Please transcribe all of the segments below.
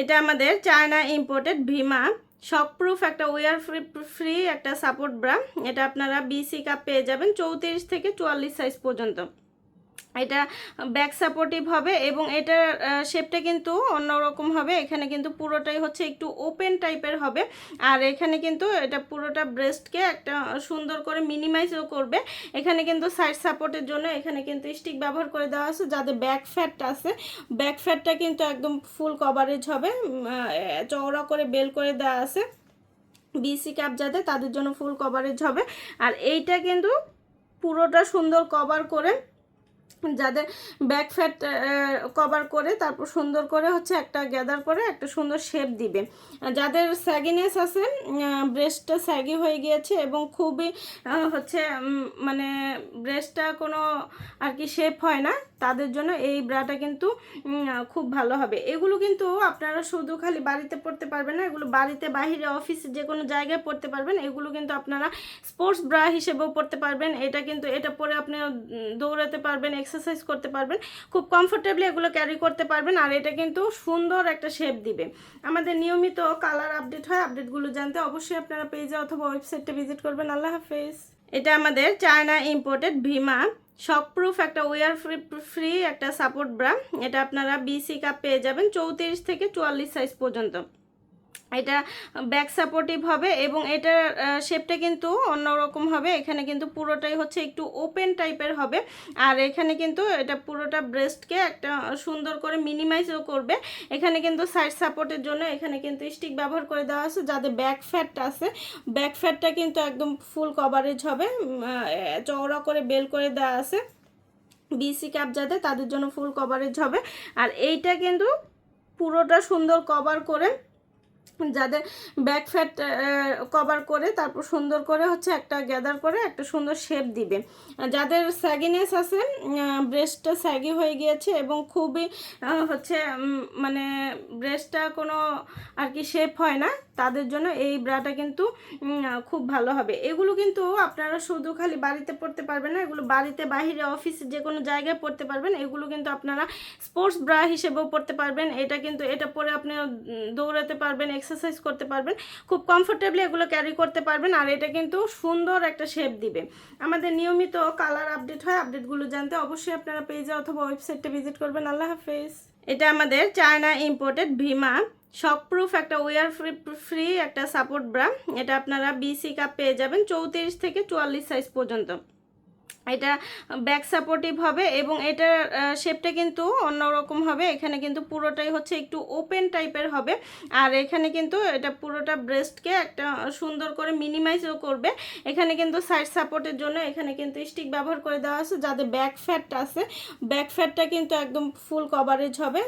এটা আমাদের China imported Bhima শক proof একটা ওয়ার ফ্রি একটা সাপোর্ট ব্রা। এটা আপনারা বিসি কাপ পেয়ে যাবেন 34 থেকে 44 সাইজ পর্যন্ত। এটা ব্যাক সাপোর্টিভ হবে এবং এটার শেপটা কিন্তু অন্যরকম হবে। এখানে কিন্তু পুরোটাই হচ্ছে একটু ওপেন টাইপের হবে, আর এখানে কিন্তু এটা পুরোটা ব্রেস্টকে একটা সুন্দর করে মিনিমাইজও করবে। এখানে কিন্তু সাইড সাপোর্টের জন্য এখানে কিন্তু স্টিক ব্যবহার করে দেওয়া আছে। যাদের ব্যাক ফ্যাটটা আছে, ব্যাক ফ্যাটটা কিন্তু একদম ফুল কভারেজ হবে। চওড়া করে বেল করে দেওয়া আছে। বিসি ক্যাপ যাদের, তাদের জন্য ফুল কভারেজ হবে। আর এইটা কিন্তু পুরোটা সুন্দর কভার করে, যাদের ব্যাক ফ্যাট কভার করে তারপর সুন্দর করে হচ্ছে একটা গ্যাদার করে একটা সুন্দর শেপ দিবে। যাদের স্যাগিনেস আছে, ব্রেস্টটা স্যাগি হয়ে গিয়েছে এবং খুবই হচ্ছে মানে ব্রেস্টটা কোনো আর কি শেপ হয় না, তাদের জন্য এই ব্রাটা কিন্তু খুব ভালো হবে। এগুলো কিন্তু আপনারা শুধু খালি বাড়িতে পরতে পারবেন না, এগুলো বাড়িতে বাহিরে অফিসে যে কোনো জায়গায় পরতে পারবেন। এগুলো কিন্তু আপনারা স্পোর্টস ব্রা হিসেবেও পরতে পারবেন। এটা কিন্তু এটা পরে আপনি দৌড়াতে পারবেন, এক্সারসাইজ করতে পারবেন, খুব কমফোর্টেবলি এগুলো ক্যারি করতে পারবেন। আর এটা কিন্তু সুন্দর একটা শেপ দিবে। আমাদের নিয়মিত কালার আপডেট হয়, আপডেটগুলো জানতে অবশ্যই আপনারা পেজে অথবা ওয়েবসাইটটা ভিজিট করবেন। আল্লাহ হাফেজ। এটা আমাদের চায়না ইম্পোর্টেড ভিমা শক প্রুফ একটা ওয়ার ফ্রি একটা সাপোর্ট ব্রা। এটা আপনারা বিসি কাপ পেয়ে যাবেন 34 থেকে 44 সাইজ পর্যন্ত। এটা ব্যাক সাপোর্টিভ হবে এবং এটার শেপটা কিন্তু অন্যরকম হবে। এখানে কিন্তু পুরোটাই হচ্ছে একটু ওপেন টাইপের হবে, আর এখানে কিন্তু এটা পুরোটা ব্রেস্টকে একটা সুন্দর করে মিনিমাইজও করবে। এখানে কিন্তু সাইড সাপোর্টের জন্য এখানে কিন্তু স্টিক ব্যবহার করে দেওয়া আছে। যাদের ব্যাক ফ্যাটটা আছে, ব্যাক ফ্যাটটা কিন্তু একদম ফুল কভারেজ হবে। চওড়া করে বেল করে দেওয়া আছে। বিসি ক্যাপ যাদের, তাদের জন্য ফুল কভারেজ হবে। আর এইটা কিন্তু পুরোটা সুন্দর কভার করে, যাদের ব্যাক ফ্যাট কভার করে তারপর সুন্দর করে হচ্ছে একটা গ্যাদার করে একটা সুন্দর শেপ দিবে। যাদের স্যাগিনেস আছে, ব্রেস্টটা স্যাগি হয়ে গিয়েছে এবং খুবই হচ্ছে মানে ব্রেস্টটা কোনো আর কি শেপ হয় না, তাদের জন্য এই ব্রাটা কিন্তু খুব ভালো হবে। এগুলো কিন্তু আপনারা শুধু খালি বাড়িতে পরতে পারবেন না, এগুলো বাড়িতে বাহিরে অফিসে যে কোনো জায়গায় পরতে পারবেন। এগুলো কিন্তু আপনারা স্পোর্টস ব্রা হিসেবেও পরতে পারবেন। এটা কিন্তু এটা পরে আপনি দৌড়াতে পারবেন, এক্সারসাইজ করতে পারবেন, খুব কমফোর্টেবলি এগুলো ক্যারি করতে পারবেন। আর এটা কিন্তু সুন্দর একটা শেপ দিবে। আমাদের নিয়মিত কালার আপডেট হয়, আপডেটগুলো জানতে অবশ্যই আপনারা পেজে অথবা ওয়েবসাইটটা ভিজিট করবেন। আল্লাহ হাফেজ। এটা আমাদের চায়না ইম্পোর্টেড ভিমা শক প্রুফ একটা ওয়ার ফ্রি একটা সাপোর্ট ব্রা। এটা আপনারা বিসি কাপ পেয়ে যাবেন 34 থেকে 44 সাইজ পর্যন্ত। এটা ব্যাক সাপোর্টিভ হবে এবং এটার শেপটা কিন্তু অন্যরকম হবে। এখানে কিন্তু পুরোটাই হচ্ছে একটু ওপেন টাইপের হবে, আর এখানে কিন্তু এটা পুরোটা ব্রেস্টকে একটা সুন্দর করে মিনিমাইজও করবে। এখানে কিন্তু সাইড সাপোর্টের জন্য এখানে কিন্তু স্টিক ব্যবহার করে দেওয়া আছে। যাদের ব্যাক ফ্যাটটা আছে, ব্যাক ফ্যাটটা কিন্তু একদম ফুল কভারেজ হবে।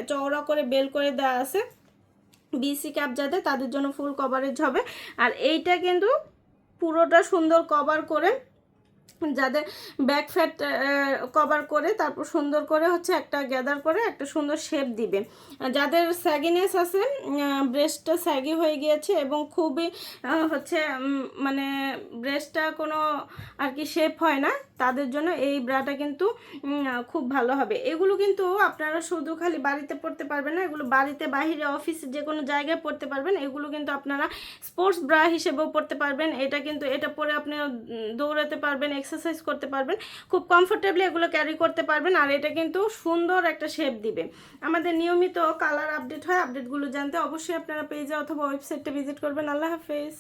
চওড়া করে বেল করে দেওয়া আছে। বিসি ক্যাপ যাদের, তাদের জন্য ফুল কভারেজ হবে। আর এইটা কিন্তু পুরোটা সুন্দর কভার করে, যাদের ব্যাক ফ্যাট কভার করে তারপর সুন্দর করে হচ্ছে একটা গ্যাদার করে একটা সুন্দর শেপ দিবে। যাদের স্যাগিনেস আছে, ব্রেস্টটা স্যাগি হয়ে গিয়েছে এবং খুবই হচ্ছে মানে ব্রেস্টটা কোনো আর কি শেপ হয় না, তাদের জন্য এই ব্রাটা কিন্তু খুব ভালো হবে। এগুলো কিন্তু আপনারা শুধু খালি বাড়িতে পরতে পারবেন না, এগুলো বাড়িতে বাহিরে অফিসে যে কোনো জায়গায় পরতে পারবেন। এগুলো কিন্তু আপনারা স্পোর্টস ব্রা হিসেবেও পরতে পারবেন। এটা কিন্তু এটা পরে আপনি দৌড়াতে পারবেন, এক্সারসাইজ করতে পারবেন, খুব কমফোর্টেবলি এগুলো ক্যারি করতে পারবেন। আর এটা কিন্তু সুন্দর একটা শেপ দিবে। আমাদের নিয়মিত কালার আপডেট হয়, আপডেটগুলো জানতে অবশ্যই আপনারা পেজে অথবা ওয়েবসাইটটা ভিজিট করবেন। আল্লাহ হাফেজ।